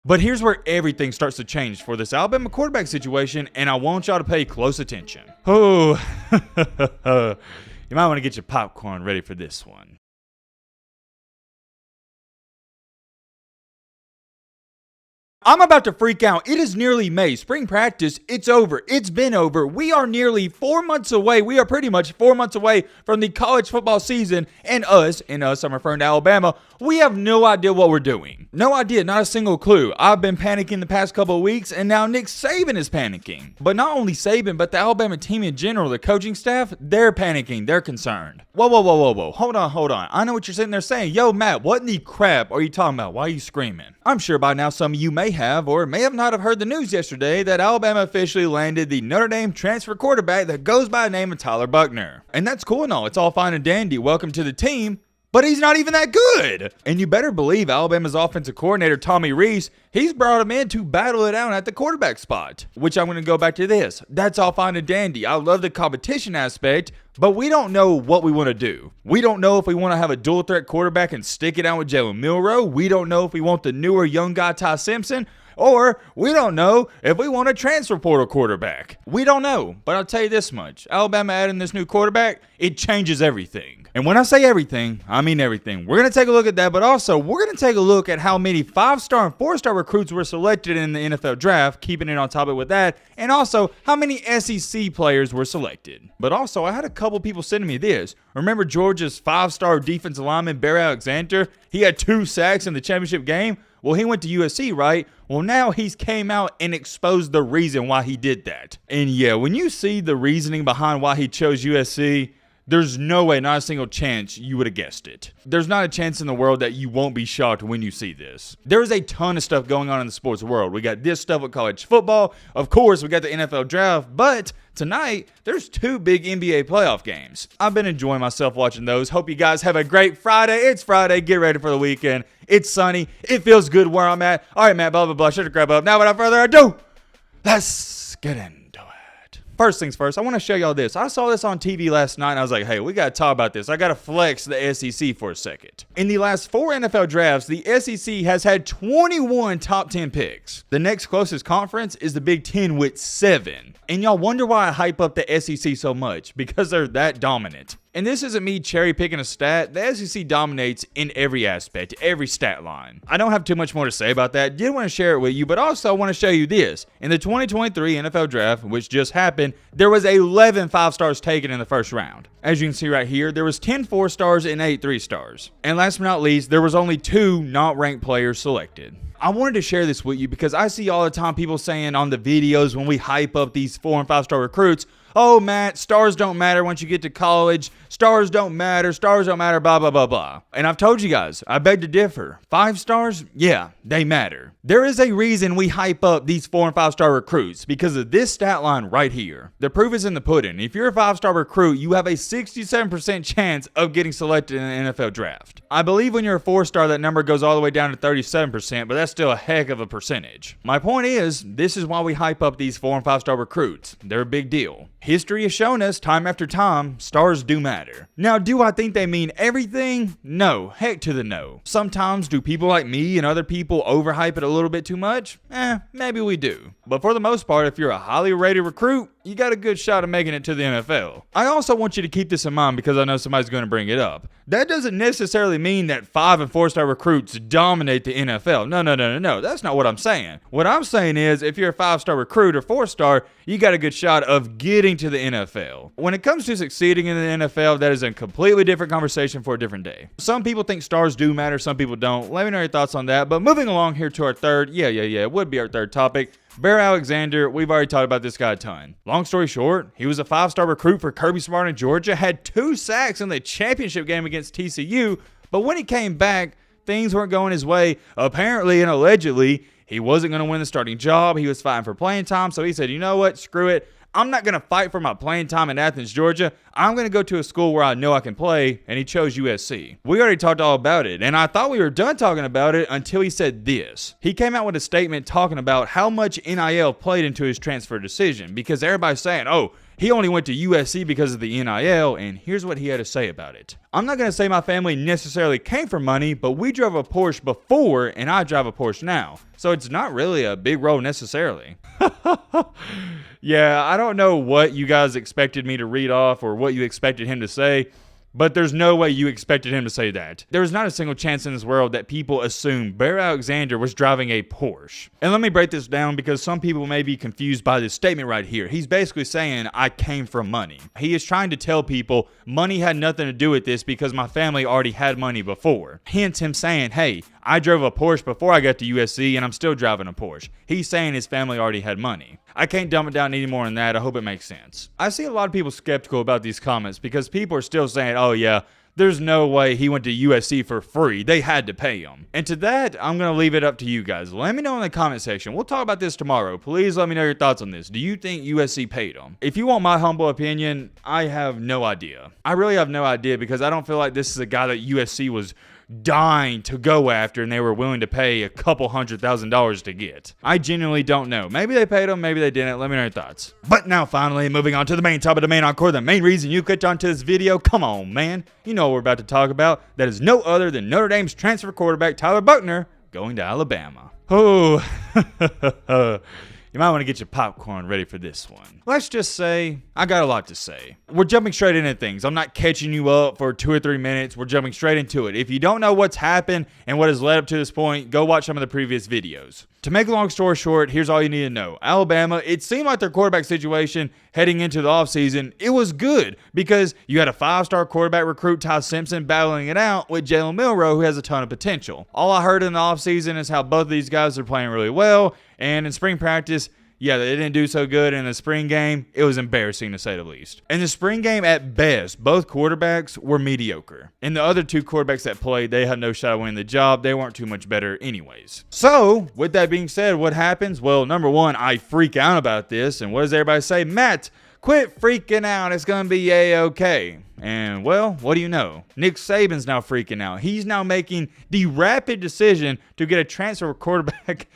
But here's where everything starts to change for this Alabama quarterback situation, and I want y'all to pay close attention. Oh, you might want to get your popcorn ready for this one. I'm about to freak out. It is nearly May. Spring practice, it's over. It's been over. We are nearly 4 months away. We are pretty much 4 months away from the college football season. And us, I'm referring to Alabama, we have no idea what we're doing. No idea, not a single clue. I've been panicking the past couple of weeks, and now Nick Saban is panicking. But not only Saban, but the Alabama team in general, the coaching staff, they're panicking. They're concerned. Whoa. Hold on. I know what you're sitting there saying. Yo, Matt, what in the crap are you talking about? Why are you screaming? I'm sure by now some of you may have or may have not have heard the news yesterday that Alabama officially landed the Notre Dame transfer quarterback that goes by the name of Tyler Buchner. And that's cool and all. It's all fine and dandy. Welcome to the team. But he's not even that good. And you better believe Alabama's offensive coordinator, Tommy Rees, he's brought him in to battle it out at the quarterback spot. Which I'm going to go back to this. That's all fine and dandy. I love the competition aspect, but we don't know what we want to do. We don't know if we want to have a dual threat quarterback and stick it out with Jalen Milroe. We don't know if we want the newer young guy, Ty Simpson. Or we don't know if we want a transfer portal quarterback. We don't know, but I'll tell you this much. Alabama adding this new quarterback, it changes everything. And when I say everything, I mean everything. We're going to take a look at that, but also we're going to take a look at how many 5-star and 4-star recruits were selected in the NFL draft, keeping it on topic with that, and also how many SEC players were selected. But also, I had a couple people sending me this. Remember Georgia's 5-star defensive lineman, Barry Alexander? He had 2 sacks in the championship game. Well, he went to USC, right? Well, now he's came out and exposed the reason why he did that. And yeah, when you see the reasoning behind why he chose USC, there's no way, not a single chance you would have guessed it. There's not a chance in the world that you won't be shocked when you see this. There's a ton of stuff going on in the sports world. We got this stuff with college football. Of course, we got the NFL draft, but tonight, there's 2 big NBA playoff games. I've been enjoying myself watching those. Hope you guys have a great Friday. It's Friday. Get ready for the weekend. It's sunny. It feels good where I'm at. All right, Matt, blah, blah, blah. Shut your crap up. Now, without further ado, let's get into it. First things first, I want to show y'all this. I saw this on TV last night, and I was like, hey, we got to talk about this. I got to flex the SEC for a second. In the last 4 NFL drafts, the SEC has had 21 top 10 picks. The next closest conference is the Big Ten with 7. And y'all wonder why I hype up the SEC so much, because they're that dominant. And this isn't me cherry picking a stat. The SEC dominates in every aspect, every stat line. I don't have too much more to say about that. Did want to share it with you, but also I want to show you this. In the 2023 NFL Draft, which just happened, there was 11 5-stars taken in the first round. As you can see right here, there was 10 4-stars and 8 3-stars. And last but not least, there was only 2 not ranked players selected. I wanted to share this with you because I see all the time people saying on the videos when we hype up these 4- and 5-star recruits, oh, Matt, stars don't matter once you get to college. Stars don't matter, blah, blah, blah, blah. And I've told you guys, I beg to differ. 5 stars, yeah, they matter. There is a reason we hype up these 4- and 5-star recruits because of this stat line right here. The proof is in the pudding. If you're a 5-star recruit, you have a 67% chance of getting selected in the NFL draft. I believe when you're a 4-star, that number goes all the way down to 37%, but that's still a heck of a percentage. My point is, this is why we hype up these 4- and 5-star recruits. They're a big deal. History has shown us time after time, stars do matter. Now, do I think they mean everything? No. Heck to the no. Sometimes do people like me and other people overhype it a little bit too much? Maybe we do. But for the most part, if you're a highly rated recruit, you got a good shot of making it to the NFL. I also want you to keep this in mind because I know somebody's going to bring it up. That doesn't necessarily mean that 5- and 4-star recruits dominate the NFL. No. That's not what I'm saying. What I'm saying is if you're a 5-star recruit or 4-star, you got a good shot of getting to the NFL. When it comes to succeeding in the NFL, that is a completely different conversation for a different day. Some people think stars do matter, some people don't. Let me know your thoughts on that. But moving along here to our third, it would be our third topic. Barry Alexander, we've already talked about this guy a ton. Long story short, he was a 5-star recruit for Kirby Smart in Georgia, had 2 sacks in the championship game against TCU, but when he came back, things weren't going his way. Apparently and allegedly, he wasn't going to win the starting job. He was fighting for playing time, so he said, you know what, screw it. I'm not going to fight for my playing time in Athens, Georgia. I'm going to go to a school where I know I can play, and he chose USC. We already talked all about it, and I thought we were done talking about it until he said this. He came out with a statement talking about how much NIL played into his transfer decision, because everybody's saying, oh, He only went to USC because of the NIL, and here's what he had to say about it. I'm not going to say my family necessarily came from money, but we drove a Porsche before, and I drive a Porsche now. So it's not really a big role necessarily. Yeah, I don't know what you guys expected me to read off or what you expected him to say, but there's no way you expected him to say that. There's not a single chance in this world that people assume Bear Alexander was driving a Porsche. And let me break this down because some people may be confused by this statement right here. He's basically saying, I came from money. He is trying to tell people money had nothing to do with this because my family already had money before. Hence him saying, hey, I drove a Porsche before I got to USC and I'm still driving a Porsche. He's saying his family already had money. I can't dumb it down any more than that. I hope it makes sense. I see a lot of people skeptical about these comments because people are still saying, oh yeah, there's no way he went to USC for free. They had to pay him. And to that, I'm going to leave it up to you guys. Let me know in the comment section. We'll talk about this tomorrow. Please let me know your thoughts on this. Do you think USC paid him? If you want my humble opinion, I have no idea. I really have no idea because I don't feel like this is a guy that USC was dying to go after and they were willing to pay a couple $100,000 to get. I genuinely don't know. Maybe they paid him, maybe they didn't. Let me know your thoughts. But now finally, moving on to the main topic of the main encore, the main reason you clicked onto this video. Come on, man. You know what we're about to talk about. That is no other than Notre Dame's transfer quarterback Tyler Buchner going to Alabama. Oh, you might want to get your popcorn ready for this one. Let's just say, I got a lot to say. We're jumping straight into things. I'm not catching you up for 2 or 3 minutes. We're jumping straight into it. If you don't know what's happened and what has led up to this point, go watch some of the previous videos. To make a long story short, here's all you need to know. Alabama, it seemed like their quarterback situation heading into the offseason, it was good because you had a 5-star quarterback recruit, Ty Simpson, battling it out with Jalen Milroe, who has a ton of potential. All I heard in the offseason is how both of these guys are playing really well, and in spring practice, yeah, they didn't do so good in the spring game. It was embarrassing to say the least. In the spring game, at best, both quarterbacks were mediocre. And the other 2 quarterbacks that played, they had no shot at winning the job. They weren't too much better anyways. So, with that being said, what happens? Well, number one, I freak out about this. And what does everybody say? Matt, quit freaking out. It's going to be A-okay. And, well, what do you know? Nick Saban's now freaking out. He's now making the rapid decision to get a transfer quarterback.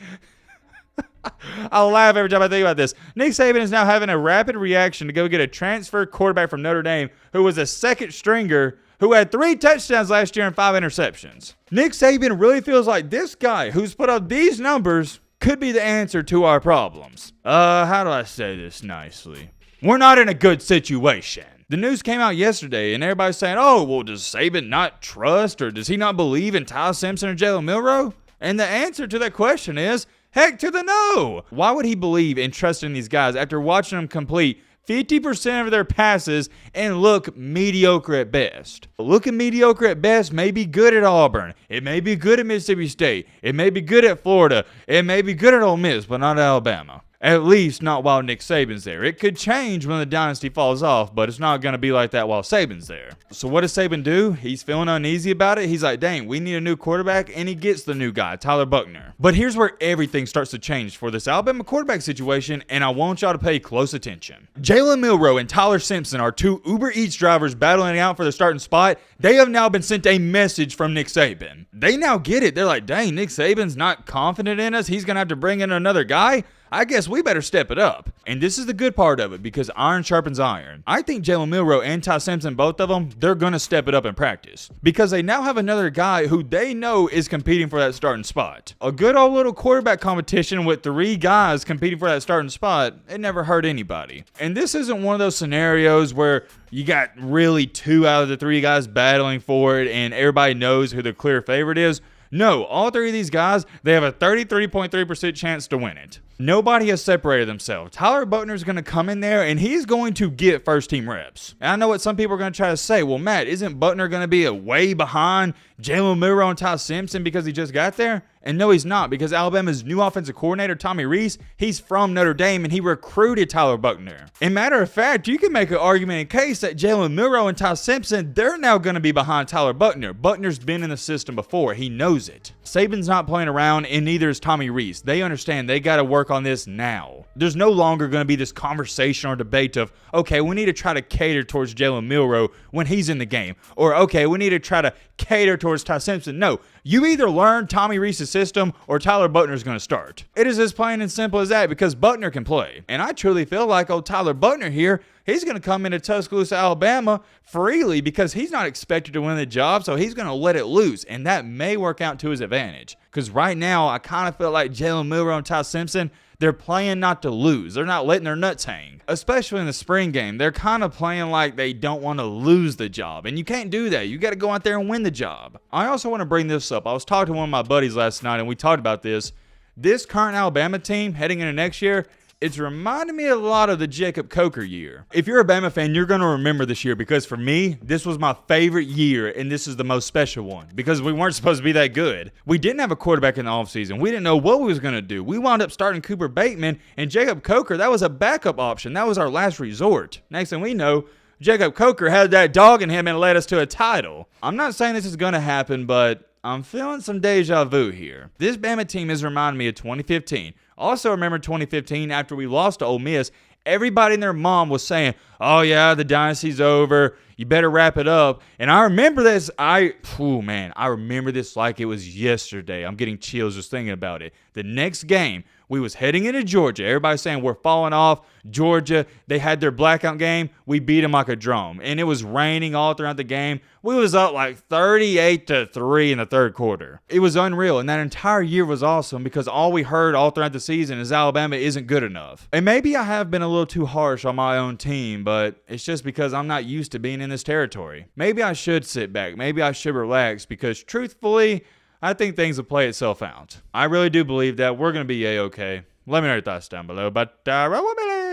I'll laugh every time I think about this. Nick Saban is now having a rapid reaction to go get a transfer quarterback from Notre Dame who was a second stringer who had 3 touchdowns last year and 5 interceptions. Nick Saban really feels like this guy who's put up these numbers could be the answer to our problems. How do I say this nicely? We're not in a good situation. The news came out yesterday and everybody's saying, oh, well, does Saban not trust or does he not believe in Ty Simpson or Jalen Milroe? And the answer to that question is, heck to the no. Why would he believe and trust in these guys after watching them complete 50% of their passes and look mediocre at best? Looking mediocre at best may be good at Auburn. It may be good at Mississippi State. It may be good at Florida. It may be good at Ole Miss, but not Alabama. At least not while Nick Saban's there. It could change when the dynasty falls off, but it's not going to be like that while Saban's there. So what does Saban do? He's feeling uneasy about it. He's like, dang, we need a new quarterback, and he gets the new guy, Tyler Buchner. But here's where everything starts to change for this Alabama quarterback situation, and I want y'all to pay close attention. Jalen Milroe and Tyler Simpson are 2 Uber Eats drivers battling it out for the starting spot. They have now been sent a message from Nick Saban. They now get it. They're like, dang, Nick Saban's not confident in us. He's going to have to bring in another guy. I guess we better step it up. And this is the good part of it because iron sharpens iron. I think Jalen Milroe and Ty Simpson, both of them, they're going to step it up in practice because they now have another guy who they know is competing for that starting spot. A good old little quarterback competition with 3 guys competing for that starting spot, it never hurt anybody. And this isn't one of those scenarios where you got really 2 out of the 3 guys battling for it and everybody knows who the clear favorite is. No, all 3 of these guys, they have a 33.3% chance to win it. Nobody has separated themselves. Tyler Buchner is going to come in there and he's going to get first team reps. And I know what some people are going to try to say. Well, Matt, isn't Buchner going to be a way behind Jalen Milroe and Ty Simpson because he just got there? And no, he's not, because Alabama's new offensive coordinator, Tommy Rees, he's from Notre Dame, and he recruited Tyler Buchner. And matter of fact, you can make an argument in case that Jalen Milroe and Ty Simpson, they're now going to be behind Tyler Buchner. Buchner's been in the system before. He knows it. Saban's not playing around, and neither is Tommy Rees. They understand they got to work on this now. There's no longer going to be this conversation or debate of, okay, we need to try to cater towards Jalen Milroe when he's in the game. Or, okay, we need to try to cater towards Ty Simpson. No, you either learn Tommy Rees' system or Tyler Buchner's going to start. It is as plain and simple as that because Buchner can play. And I truly feel like old Tyler Buchner here, he's going to come into Tuscaloosa, Alabama freely because he's not expected to win the job, so he's going to let it loose, and that may work out to his advantage. Because right now, I kind of feel like Jalen Milroe and Ty Simpson, they're playing not to lose. They're not letting their nuts hang. Especially in the spring game, they're kind of playing like they don't want to lose the job. And you can't do that. You got to go out there and win the job. I also want to bring this up. I was talking to one of my buddies last night, and we talked about this. This current Alabama team heading into next year, it's reminding me a lot of the Jacob Coker year. If you're a Bama fan, you're going to remember this year because for me, this was my favorite year and this is the most special one because we weren't supposed to be that good. We didn't have a quarterback in the offseason. We didn't know what we was going to do. We wound up starting Cooper Bateman and Jacob Coker. That was a backup option. That was our last resort. Next thing we know, Jacob Coker had that dog in him and led us to a title. I'm not saying this is going to happen, but I'm feeling some deja vu here. This Bama team is reminding me of 2015. Also remember 2015 after we lost to Ole Miss, everybody and their mom was saying, oh yeah, the dynasty's over. You better wrap it up. And I remember this. I remember this like it was yesterday. I'm getting chills just thinking about it. The next game, we was heading into Georgia. Everybody's saying we're falling off. Georgia, they had their blackout game. We beat them like a drum. And it was raining all throughout the game. We was up like 38-3 in the third quarter. It was unreal. And that entire year was awesome because all we heard all throughout the season is Alabama isn't good enough. And maybe I have been a little too harsh on my own team, but it's just because I'm not used to being in this territory. Maybe I should sit back. Maybe I should relax because truthfully, I think things will play itself out. I really do believe that we're going to be A-okay. Let me know your thoughts down below, but roll with it.